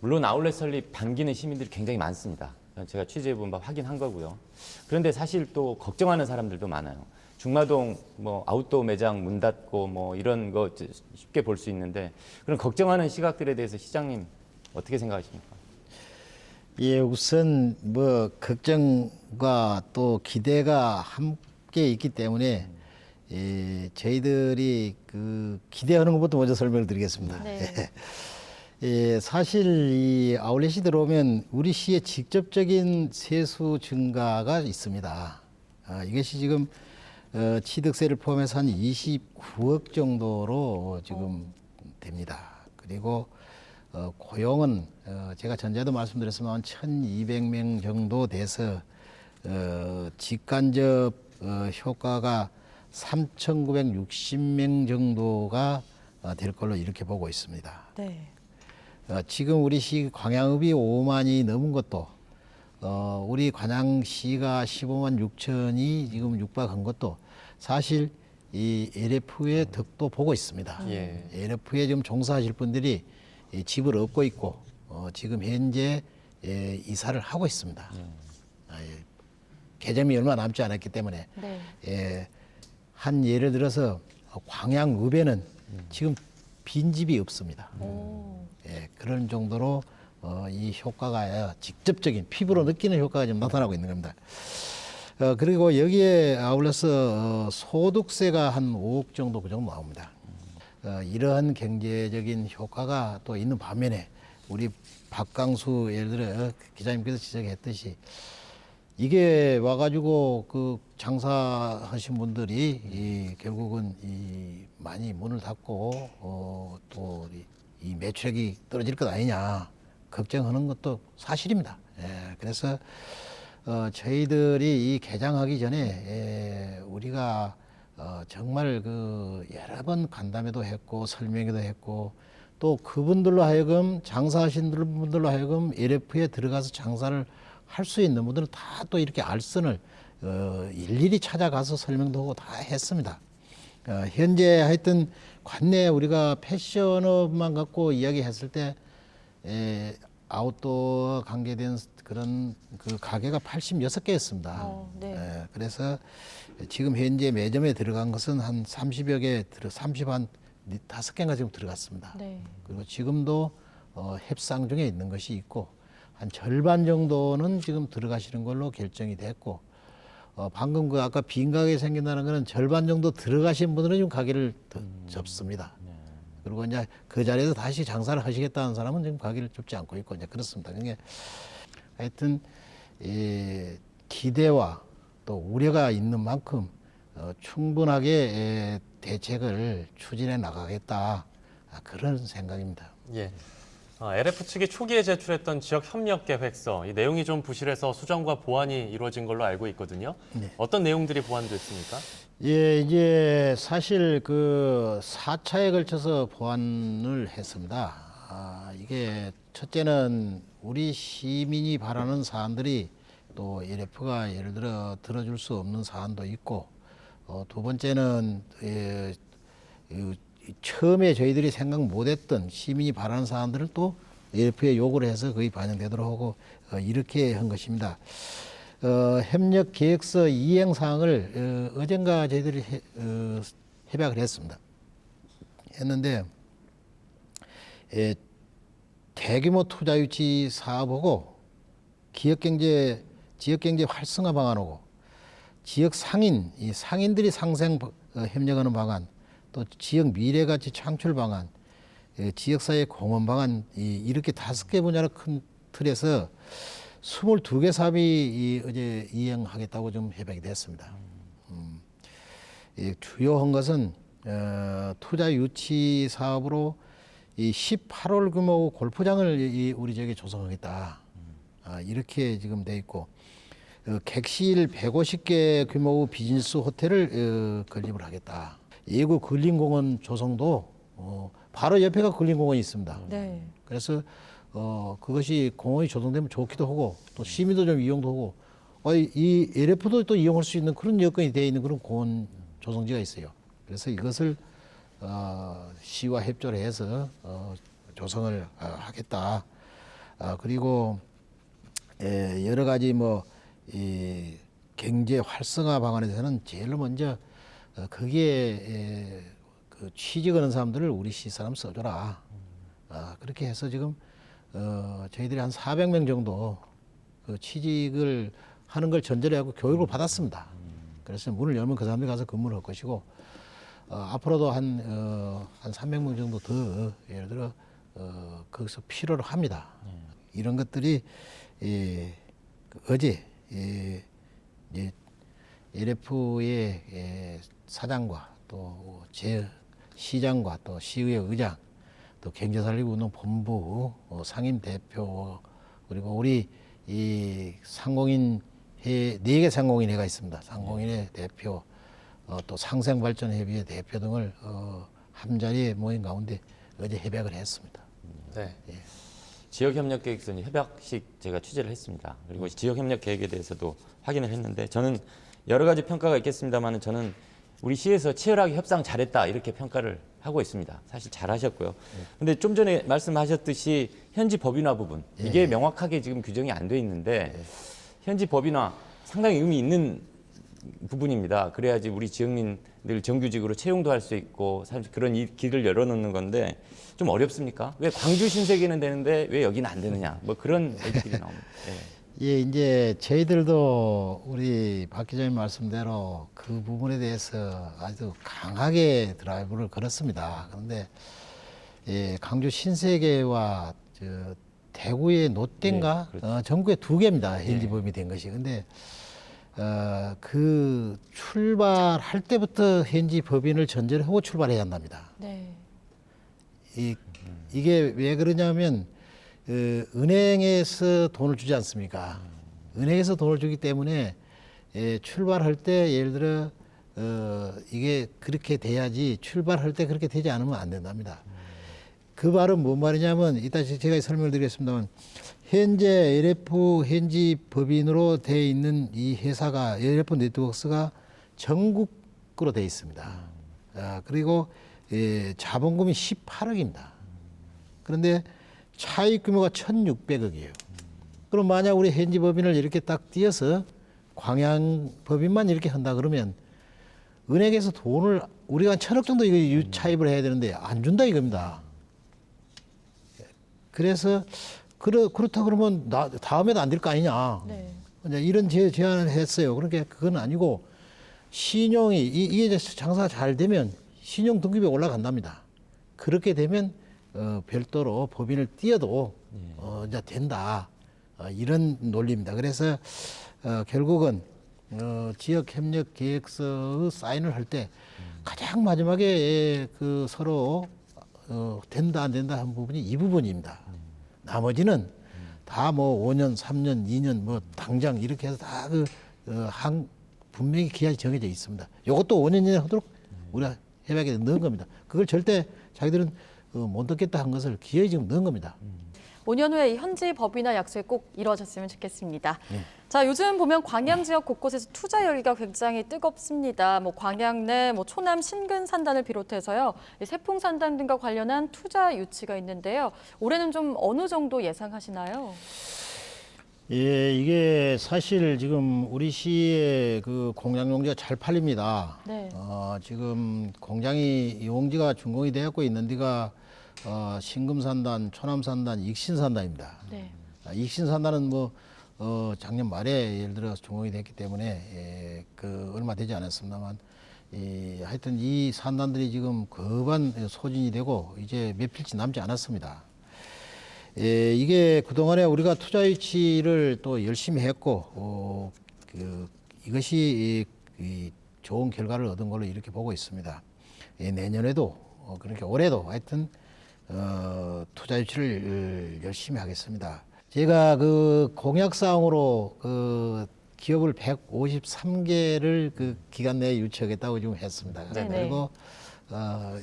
Speaker 4: 물론 아울렛 설립 반기는 시민들이 굉장히 많습니다. 제가 취재해본 바 확인한 거고요. 그런데 사실 또 걱정하는 사람들도 많아요. 중마동 뭐 아웃도어 매장 문 닫고 뭐 이런 거 쉽게 볼 수 있는데 그런 걱정하는 시각들에 대해서 시장님 어떻게 생각하십니까?
Speaker 3: 예, 우선 뭐 걱정과 또 기대가 함께 있기 때문에 저희들이 그 기대하는 것부터 먼저 설명을 드리겠습니다.
Speaker 2: 네.
Speaker 3: 사실 이 아울렛이 들어오면 우리 시에 직접적인 세수 증가가 있습니다. 이것이 지금 취득세를 포함해서 한 29억 정도로 지금 됩니다. 그리고 고용은 제가 전에도 말씀드렸지만 1,200명 정도 돼서 직간접 효과가 3,960명 정도가 될 걸로 이렇게 보고 있습니다.
Speaker 2: 네.
Speaker 3: 지금 우리 시 광양읍이 5만이 넘은 것도 우리 관양시가 15만 6천이 지금 육박한 것도 사실 이 LF의 덕도 보고 있습니다.
Speaker 1: 예.
Speaker 3: LF에 지금 종사하실 분들이 집을 얻고 있고 지금 현재 이사를 하고 있습니다. 개점이 얼마 남지 않았기 때문에
Speaker 2: 네.
Speaker 3: 한 예를 들어서 광양읍에는 지금 빈집이 없습니다. 그런 정도로 이 효과가 직접적인 피부로 느끼는 효과가 좀 나타나고 있는 겁니다. 그리고 여기에 아울러서 소득세가 한 5억 정도 그 정도 나옵니다. 이러한 경제적인 효과가 또 있는 반면에 우리 박강수 예를 들어 기자님께서 지적했듯이 이게 와가지고 그 장사하신 분들이 결국은 많이 문을 닫고 또 이 매출액이 떨어질 것 아니냐 걱정하는 것도 사실입니다. 그래서 저희들이 이 개장하기 전에 우리가 정말 그 여러 번 간담회도 했고 설명회도 했고 또 그분들로 하여금 장사하신 분들로 하여금 LF에 들어가서 장사를 할 수 있는 분들은 다 또 이렇게 알선을 일일이 찾아가서 설명도 하고 다 했습니다. 현재 하여튼 관내 우리가 패션업만 갖고 이야기했을 때 아웃도어 관계된 그런 그 가게가 86개였습니다.
Speaker 2: 네.
Speaker 3: 그래서 지금 현재 매점에 들어간 것은 한 30여 개, 35개인가 지금 들어갔습니다.
Speaker 2: 네.
Speaker 3: 그리고 지금도 협상 중에 있는 것이 있고 한 절반 정도는 지금 들어가시는 걸로 결정이 됐고 방금 그 아까 빈 가게 생긴다는 거는 절반 정도 들어가신 분들은 지금 가게를 접습니다. 그리고 이제 그 자리에서 다시 장사를 하시겠다는 사람은 지금 가게를 접지 않고 있고 이제 그렇습니다. 그게 하여튼 기대와 또 우려가 있는 만큼 충분하게 대책을 추진해 나가겠다 그런 생각입니다.
Speaker 1: 예. LF 측이 초기에 제출했던 지역 협력 계획서, 이 내용이 좀 부실해서 수정과 보완이 이루어진 걸로 알고 있거든요.
Speaker 3: 네.
Speaker 1: 어떤 내용들이 보완됐습니까?
Speaker 3: 예, 이제 사실 그 4차에 걸쳐서 보완을 했습니다. 이게 첫째는 우리 시민이 바라는 사안들이 또 LF가 예를 들어 들어줄 수 없는 사안도 있고, 두 번째는 처음에 저희들이 생각 못했던 시민이 바라는 사안들을 또 LF에 요구를 해서 거의 반영되도록 하고 이렇게 한 것입니다. 협력 계획서 이행 사항을 어젠가 저희들이 협약을 했습니다. 했는데 대규모 투자 유치 사업하고 지역경제 활성화 방안하고 지역 상인, 이 상인들이 상생 협력하는 방안, 또 지역 미래가치 창출 방안, 지역사회 공헌 방안 이렇게 5개 분야로 큰 틀에서 22개 사업이 어제 이행하겠다고 좀 협약이 됐습니다. 주요한 것은 투자 유치 사업으로 이 18홀 규모 골프장을 우리 지역에 조성하겠다. 이렇게 지금 돼 있고 객실 150개 규모 비즈니스 호텔을 건립을 하겠다. 예구 근린공원 조성도 바로 옆에가 근린공원이 있습니다.
Speaker 2: 네.
Speaker 3: 그래서 그것이 공원이 조성되면 좋기도 하고 또 시민도 좀 이용도 하고 이 LF도 또 이용할 수 있는 그런 여건이 되어 있는 그런 공원 조성지가 있어요. 그래서 이것을 시와 협조를 해서 조성을 하겠다. 그리고 여러 가지 이 경제 활성화 방안에 대해서는 제일 먼저 거기에 그 취직하는 사람들을 우리 시 사람 써줘라. 그렇게 해서 지금 저희들이 한 400명 정도 그 취직을 하는 걸 전제로 하고 교육을 받았습니다. 그래서 문을 열면 그 사람들이 가서 근무를 할 것이고 앞으로도 한 300명 정도 더 예를 들어 거기서 필요로 합니다. 이런 것들이 어제 LF의 사장과 또 시장과 또 시의회 의장 또 경제살리운동본부 상임 대표 그리고 우리 이 상공인회 4개 상공인회가 있습니다. 상공인회 대표 또 상생발전협의회 대표 등을 한 자리에 모인 가운데 어제 협약을 했습니다.
Speaker 1: 네.
Speaker 3: 예.
Speaker 4: 지역협력계획서는 협약식 제가 취재를 했습니다. 그리고 지역협력계획에 대해서도 확인을 했는데 저는 여러 가지 평가가 있겠습니다만 저는 우리 시에서 치열하게 협상 잘했다 이렇게 평가를 하고 있습니다. 사실 잘하셨고요. 근데 좀 전에 말씀하셨듯이 현지 법인화 부분 이게 명확하게 지금 규정이 안 돼 있는데 현지 법인화 상당히 의미 있는 부분입니다. 그래야지 우리 지역민들 정규직으로 채용도 할 수 있고 사실 그런 길을 열어놓는 건데 좀 어렵습니까? 왜 광주 신세계는 되는데 왜 여기는 안 되느냐? 뭐 그런 얘기들이 나옵니다.
Speaker 3: 예, 이제 저희들도 우리 박 기자님 말씀대로 그 부분에 대해서 아주 강하게 드라이브를 걸었습니다. 그런데 강주 신세계와 대구의 롯데인가
Speaker 4: 그렇죠.
Speaker 3: 전국에 2개입니다. 현지 법인이 된 것이. 근데 그 출발할 때부터 현지 법인을 전제를 하고 출발해야 한답니다.
Speaker 2: 네.
Speaker 3: 이게 왜 그러냐면 은행에서 돈을 주지 않습니까? 은행에서 돈을 주기 때문에 출발할 때 예를 들어 이게 그렇게 돼야지 출발할 때 그렇게 되지 않으면 안 된답니다. 그 말은 뭔 말이냐면 이따 제가 설명을 드리겠습니다만 현재 LF 현지 법인으로 되어 있는 이 회사가 LF 네트워크스가 전국으로 되어 있습니다. 그리고 자본금이 18억입니다. 그런데 차익 규모가 1,600억이에요. 그럼 만약 우리 현지 법인을 이렇게 딱 띄어서 광양 법인만 이렇게 한다 그러면 은행에서 돈을 우리가 한 1,000억 정도 이거 차입을 해야 되는데 안 준다 이겁니다. 그래서 그렇다 그러면 다음에도 안 될 거 아니냐.
Speaker 2: 네.
Speaker 3: 이제 이런 제안을 했어요. 그러니까 그건 아니고 신용이 이게 이제 장사가 잘 되면 신용 등급이 올라간답니다. 그렇게 되면 별도로 법인을 띄어도 이제 된다. 이런 논리입니다. 그래서 결국은 지역 협력 계획서의 사인을 할 때 가장 마지막에 그 서로 된다 안 된다 한 부분이 이 부분입니다. 나머지는 다 뭐 5년, 3년, 2년 뭐 당장 이렇게 해서 다 분명히 기한이 정해져 있습니다. 이것도 5년 이내 하도록 우리가 협약에 넣은 겁니다. 그걸 절대 자기들은 못 넣겠다 한 것을 기어이 지금 넣은 겁니다.
Speaker 2: 5년 후에 이 현지 법이나 약속이 꼭 이루어졌으면 좋겠습니다.
Speaker 3: 네.
Speaker 2: 자, 요즘 보면 광양 지역 곳곳에서 투자 열기가 굉장히 뜨겁습니다. 뭐 광양 내 초남 신근 산단을 비롯해서요, 세풍 산단 등과 관련한 투자 유치가 있는데요. 올해는 좀 어느 정도 예상하시나요?
Speaker 3: 예, 이게 사실 지금 우리 시의 그 공장 용지가 잘 팔립니다.
Speaker 2: 네.
Speaker 3: 지금 공장이 용지가 준공이 되었고 있는 데가 신금산단, 초남산단, 익신산단입니다.
Speaker 2: 네.
Speaker 3: 익신산단은 뭐 작년 말에 예를 들어 준공이 됐기 때문에 얼마 되지 않았습니다만 하여튼 이 산단들이 지금 거반 소진이 되고 이제 몇 필지 남지 않았습니다. 이게 그동안에 우리가 투자 유치를 또 열심히 했고 이것이 좋은 결과를 얻은 걸로 이렇게 보고 있습니다. 내년에도 그러니까 올해도 하여튼 투자 유치를 열심히 하겠습니다. 제가 그 공약사항으로 기업을 153개를 그 기간 내에 유치하겠다고 지금 했습니다.
Speaker 2: 네네.
Speaker 3: 그리고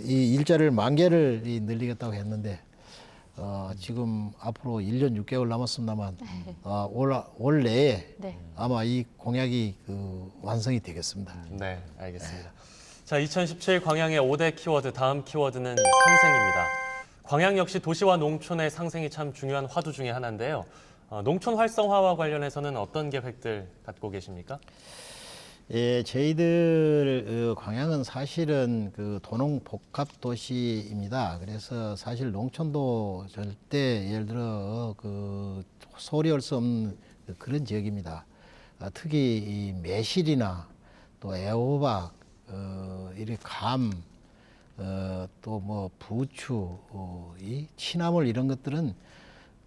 Speaker 3: 이 일자리를 10,000개를 늘리겠다고 했는데 지금 앞으로 1년 6개월 남았습니다만 올 내에
Speaker 2: 네.
Speaker 3: 아마 이 공약이 완성이 되겠습니다.
Speaker 1: 네, 알겠습니다. 자, 2017 광양의 5대 키워드, 다음 키워드는 상생입니다. 광양 역시 도시와 농촌의 상생이 참 중요한 화두 중에 하나인데요. 농촌 활성화와 관련해서는 어떤 계획들 갖고 계십니까?
Speaker 3: 예, 저희들 광양은 사실은 그 도농 복합 도시입니다. 그래서 사실 농촌도 절대 예를 들어 그 소리할 수 없는 그런 지역입니다. 특히 이 매실이나 또 애호박, 이렇게 감, 또 뭐 부추, 이 취나물 이런 것들은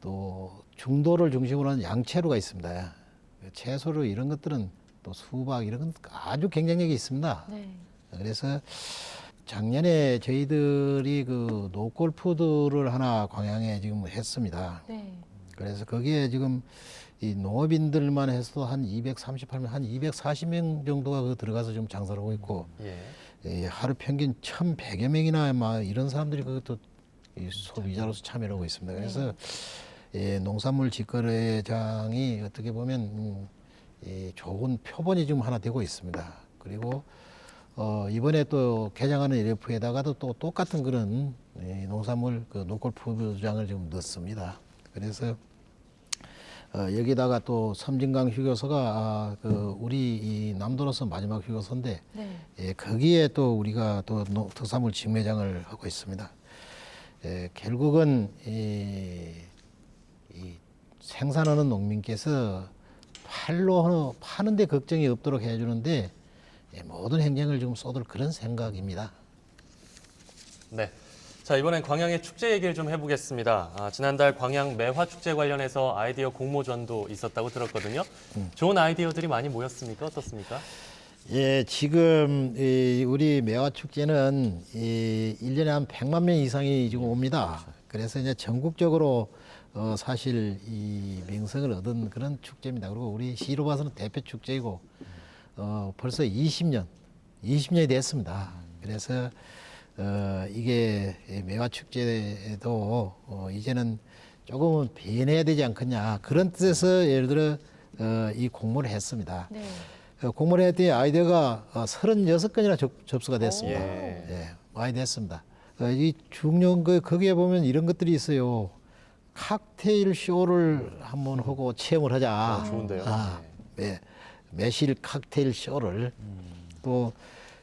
Speaker 3: 또 중도를 중심으로 하는 양채류가 있습니다. 채소류 이런 것들은 또 수박 이런 건 아주 경쟁력이 있습니다.
Speaker 2: 네.
Speaker 3: 그래서 작년에 저희들이 그 노골푸드를 하나 광양에 지금 했습니다.
Speaker 2: 네.
Speaker 3: 그래서 거기에 지금 이 농업인들만 해서도 한 238명, 한 240명 정도가 그 들어가서 좀 장사를 하고 있고, 하루 평균 1,100여 명이나 막 이런 사람들이 그것도 소비자로서 참여를 하고 있습니다. 그래서 농산물 직거래장이 어떻게 보면 좋은 표본이 지금 하나 되고 있습니다. 그리고 이번에 또 개장하는 LF에다가도 또 똑같은 그런 농산물 그 노골푸드장을 지금 넣습니다. 그래서 여기다가 또 섬진강 휴게소가 우리 이 남도로서 마지막 휴게소인데
Speaker 2: 네.
Speaker 3: 거기에 또 우리가 또 특산물 직매장을 하고 있습니다. 결국은 이 생산하는 농민께서 팔로 파는데 걱정이 없도록 해주는데 모든 행정을 좀 쏟을 그런 생각입니다.
Speaker 1: 네. 자, 이번엔 광양의 축제 얘기를 좀 해보겠습니다. 지난달 광양 매화축제 관련해서 아이디어 공모전도 있었다고 들었거든요. 좋은 아이디어들이 많이 모였습니까? 어떻습니까?
Speaker 3: 예, 지금 우리 매화축제는 1년에 한 100만 명 이상이 지금 옵니다. 그래서 이제 전국적으로 사실 이 명성을 얻은 그런 축제입니다. 그리고 우리 시로 봐서는 대표 축제이고 벌써 20년이 됐습니다. 그래서 이게 매화 축제도 이제는 조금은 변해야 되지 않겠냐 그런 뜻에서 예를 들어 이 공모를 했습니다.
Speaker 2: 네.
Speaker 3: 공모를 했더니 아이디어가 36건이나 접수가 됐습니다.
Speaker 1: 예.
Speaker 3: 예, 많이 됐습니다. 이 중요한 거기에 보면 이런 것들이 있어요. 칵테일 쇼를 한번 하고 체험을 하자.
Speaker 1: 좋은데요.
Speaker 3: 네. 매실 칵테일 쇼를 또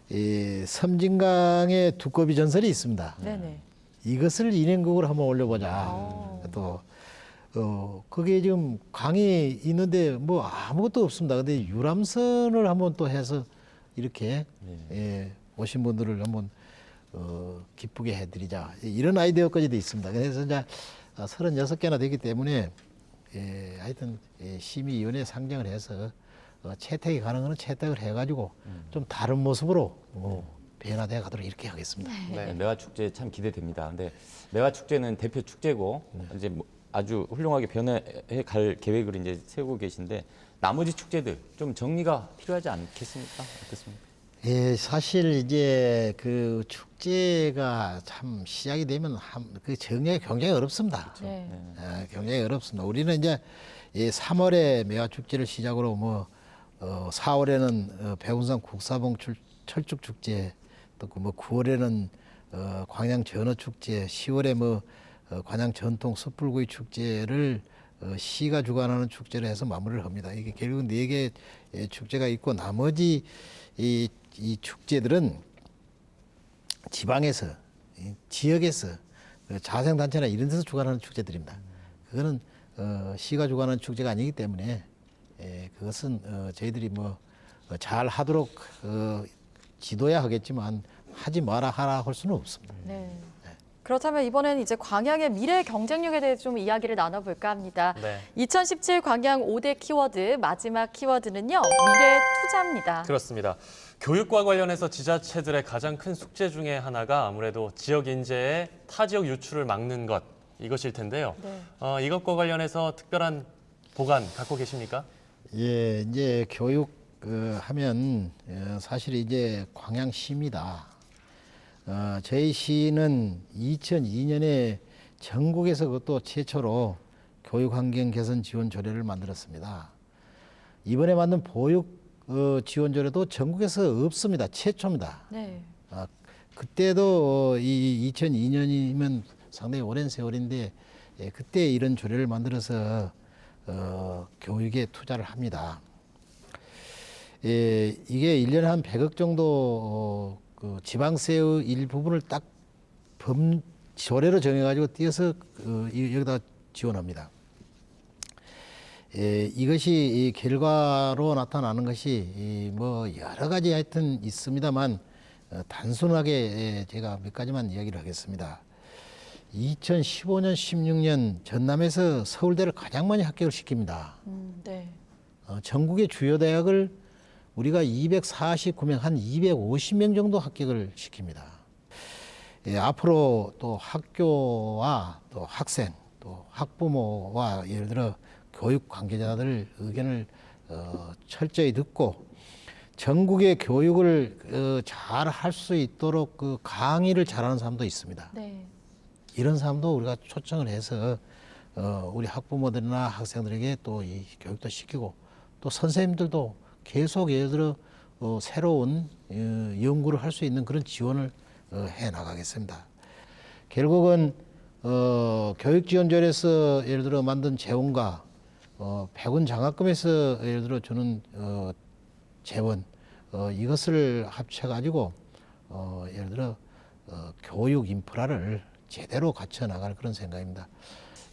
Speaker 3: 이 섬진강의 두꺼비 전설이 있습니다.
Speaker 2: 네네.
Speaker 3: 이것을 인행극으로 한번 올려보자. 또 거기에 지금 강이 있는데 뭐 아무것도 없습니다. 근데 유람선을 한번 또 해서 이렇게 오신 분들을 한번 기쁘게 해드리자. 이런 아이디어까지도 있습니다. 그래서 이제 36개나 되기 때문에 하여튼 심의위원회 상정을 해서 채택이 가능한 채택을 해가지고 좀 다른 모습으로 변화돼 가도록 이렇게 하겠습니다.
Speaker 1: 네.
Speaker 4: 매화 축제 참 기대됩니다. 근데 매화 축제는 대표 축제고 이제 뭐 아주 훌륭하게 변해갈 계획을 이제 세우고 계신데 나머지 축제들 좀 정리가 필요하지 않겠습니까? 어떻습니까?
Speaker 3: 예, 사실 이제 그 축제가 참 시작이 되면 그 정리가 굉장히 어렵습니다.
Speaker 2: 네.
Speaker 3: 굉장히 어렵습니다. 우리는 이제 이 3월에 매화 축제를 시작으로 뭐 4월에는 백운산 국사봉 철쭉 축제, 또 뭐 9월에는 광양 전어 축제, 10월에 뭐 관양 전통 숯불구이 축제를 시가 주관하는 축제를 해서 마무리를 합니다. 이게 결국 4개 축제가 있고 나머지 이 축제들은 지방에서 지역에서 자생단체나 이런 데서 주관하는 축제들입니다. 그거는 시가 주관하는 축제가 아니기 때문에 그것은 저희들이 뭐 잘 하도록 지도해야 하겠지만 하지 마라 하라 할 수는 없습니다.
Speaker 2: 네. 그렇다면 이번에는 이제 광양의 미래 경쟁력에 대해 좀 이야기를 나눠볼까 합니다.
Speaker 1: 네.
Speaker 2: 2017 광양 5대 키워드 마지막 키워드는요. 미래 투자입니다.
Speaker 1: 그렇습니다. 교육과 관련해서 지자체들의 가장 큰 숙제 중에 하나가 아무래도 지역 인재의 타 지역 유출을 막는 것 이것일 텐데요.
Speaker 2: 네.
Speaker 1: 이것과 관련해서 특별한 보관 갖고 계십니까?
Speaker 3: 예, 이제 교육 하면 사실 이제 광양시입니다. 저희 시는 2002년에 전국에서 그것도 최초로 교육환경 개선 지원 조례를 만들었습니다. 이번에 만든 보육 지원 조례도 전국에서 없습니다. 최초입니다.
Speaker 2: 네.
Speaker 3: 그때도 이 2002년이면 상당히 오랜 세월인데 그때 이런 조례를 만들어서 교육에 투자를 합니다. 이게 1년에 한 100억 정도 그 지방세의 일부분을 딱 조례로 정해가지고 띄어서 여기다 지원합니다. 이것이 이 결과로 나타나는 것이 뭐 여러 가지 하여튼 있습니다만 단순하게 제가 몇 가지만 이야기를 하겠습니다. 2015년, 16년 전남에서 서울대를 가장 많이 합격을 시킵니다.
Speaker 2: 네.
Speaker 3: 전국의 주요 대학을 우리가 249명, 한 250명 정도 합격을 시킵니다. 앞으로 또 학교와 또 학생, 또 학부모와 예를 들어 교육 관계자들 의견을 철저히 듣고 전국의 교육을 잘 할 수 있도록 그 강의를 잘하는 사람도 있습니다.
Speaker 2: 네.
Speaker 3: 이런 사람도 우리가 초청을 해서 우리 학부모들이나 학생들에게 또 이 교육도 시키고 또 선생님들도 계속 예를 들어 새로운 연구를 할 수 있는 그런 지원을 해 나가겠습니다. 결국은 교육지원조례에서 예를 들어 만든 재원과 백운 장학금에서 예를 들어 주는 재원 이것을 합쳐 가지고 예를 들어 교육 인프라를 제대로 갖춰 나갈 그런 생각입니다.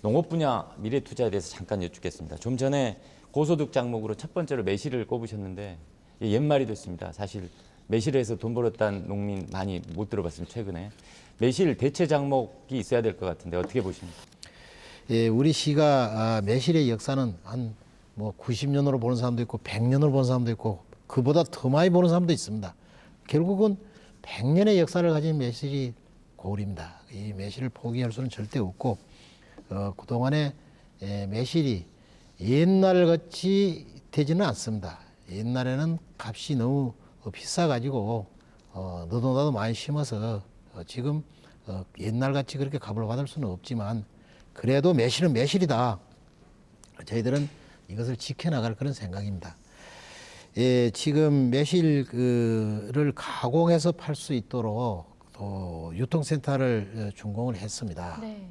Speaker 4: 농업 분야 미래 투자에 대해서 잠깐 여쭙겠습니다. 좀 전에 고소득 장목으로 첫 번째로 매실을 꼽으셨는데 옛말이 됐습니다. 사실 매실에서 돈 벌었다는 농민 많이 못 들어봤습니다. 최근에 매실 대체 장목이 있어야 될 것 같은데 어떻게 보십니까?
Speaker 3: 예, 우리 시가 매실의 역사는 한 뭐 90년으로 보는 사람도 있고 100년으로 보는 사람도 있고 그보다 더 많이 보는 사람도 있습니다. 결국은 100년의 역사를 가진 매실이 고을입니다. 이 매실을 포기할 수는 절대 없고 그동안에 매실이 옛날같이 되지는 않습니다. 옛날에는 값이 너무 비싸가지고 너도 나도 많이 심어서 지금 옛날같이 그렇게 값을 받을 수는 없지만 그래도 매실은 매실이다. 저희들은 이것을 지켜나갈 그런 생각입니다. 지금 매실을 가공해서 팔 수 있도록 또 유통센터를 준공을 했습니다.
Speaker 2: 네.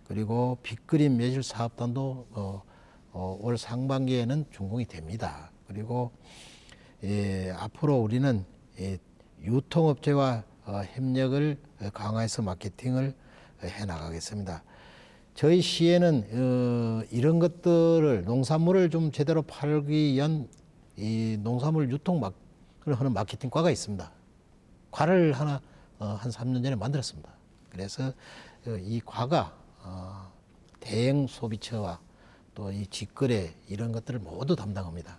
Speaker 3: 그리고 빅그린 매실 사업단도 올 상반기에는 준공이 됩니다. 그리고 앞으로 우리는 유통업체와 협력을 강화해서 마케팅을 해 나가겠습니다. 저희 시에는 이런 것들을 농산물을 좀 제대로 팔기 위한 이 농산물 유통을 하는 마케팅과가 있습니다. 과를 하나 한 3년 전에 만들었습니다. 그래서 이 과가 대형 소비처와 또 이 직거래 이런 것들을 모두 담당합니다.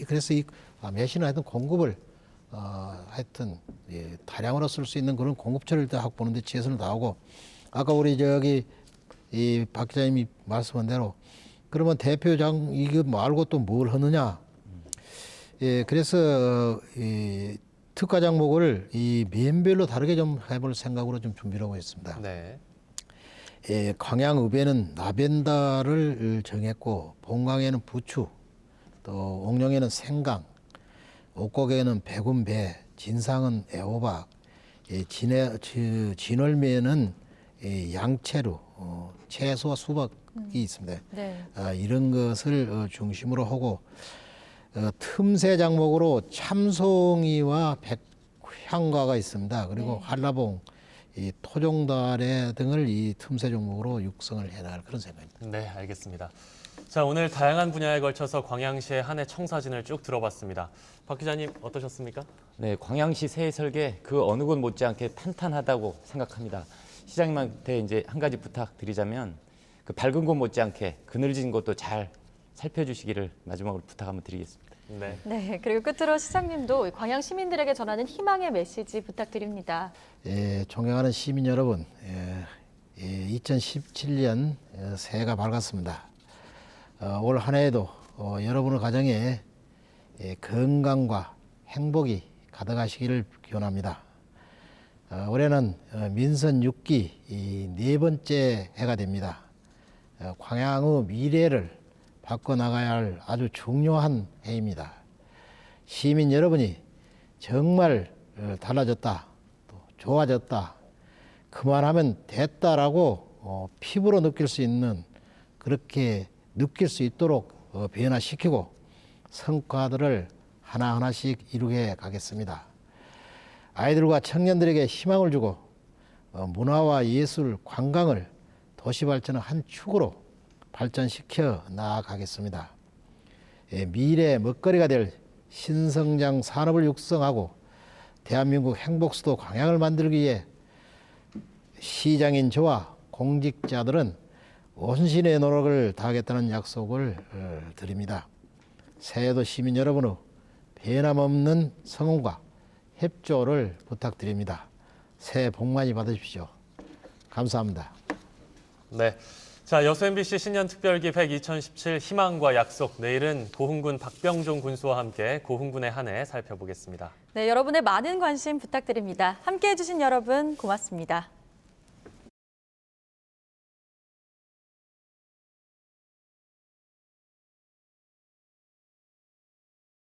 Speaker 3: 그래서 이 매실은 하여튼 공급을 하여튼 다량으로 쓸 수 있는 그런 공급처를 다 확보하는 데 최선을 다하고 아까 우리 저기 이 박 기자님이 말씀한 대로 그러면 대표장 이거 말고 또 뭘 하느냐? 그래서 이 특가 장목을 이 면별로 다르게 좀 해볼 생각으로 좀 준비를 하고 있습니다.
Speaker 1: 네.
Speaker 3: 광양읍에는 라벤더를 정했고 본강에는 부추, 또 옥룡에는 생강, 옥곡에는 백운배, 진상은 애호박, 진월미에는 양채류, 채소와 수박이 있습니다.
Speaker 2: 네.
Speaker 3: 이런 것을 중심으로 하고 틈새 장목으로 참송이와 백향과가 있습니다. 그리고
Speaker 2: 네.
Speaker 3: 한라봉, 이 토종다래 등을 이 틈새 종목으로 육성을 해나갈 그런 생각입니다.
Speaker 1: 네, 알겠습니다. 자, 오늘 다양한 분야에 걸쳐서 광양시의 한 해 청사진을 쭉 들어봤습니다. 박 기자님 어떠셨습니까?
Speaker 4: 네, 광양시 새해 설계 그 어느 곳 못지않게 탄탄하다고 생각합니다. 시장님한테 이제 한 가지 부탁드리자면 그 밝은 곳 못지않게 그늘진 곳도 잘 살펴주시기를 마지막으로 부탁 한번 드리겠습니다.
Speaker 1: 네.
Speaker 2: 네, 그리고 끝으로 시장님도 광양 시민들에게 전하는 희망의 메시지 부탁드립니다.
Speaker 3: 존경하는 시민 여러분, 2017년 새해가 밝았습니다. 올 한 해에도 여러분의 가정에 건강과 행복이 가득하시기를 기원합니다. 올해는 민선 6기 이 4번째 해가 됩니다. 광양의 미래를 바꿔나가야 할 아주 중요한 해입니다. 시민 여러분이 정말 달라졌다, 또 좋아졌다, 그만하면 됐다라고 피부로 느낄 수 있는 그렇게 느낄 수 있도록 변화시키고 성과들을 하나하나씩 이루게 가겠습니다. 아이들과 청년들에게 희망을 주고 문화와 예술, 관광을 도시발전의 한 축으로 발전시켜 나아가겠습니다. 미래 먹거리가 될 신성장 산업을 육성하고 대한민국 행복수도 광양을 만들기 위해 시장인 저와 공직자들은 온신의 노력을 다하겠다는 약속을 드립니다. 새해도 시민 여러분의 변함없는 성원과 협조를 부탁드립니다. 새해 복 많이 받으십시오. 감사합니다.
Speaker 1: 네. 자, 여수 MBC 신년특별기획 2017 희망과 약속. 내일은 고흥군 박병종 군수와 함께 고흥군의 한 해 살펴보겠습니다.
Speaker 2: 네, 여러분의 많은 관심 부탁드립니다. 함께해 주신 여러분 고맙습니다.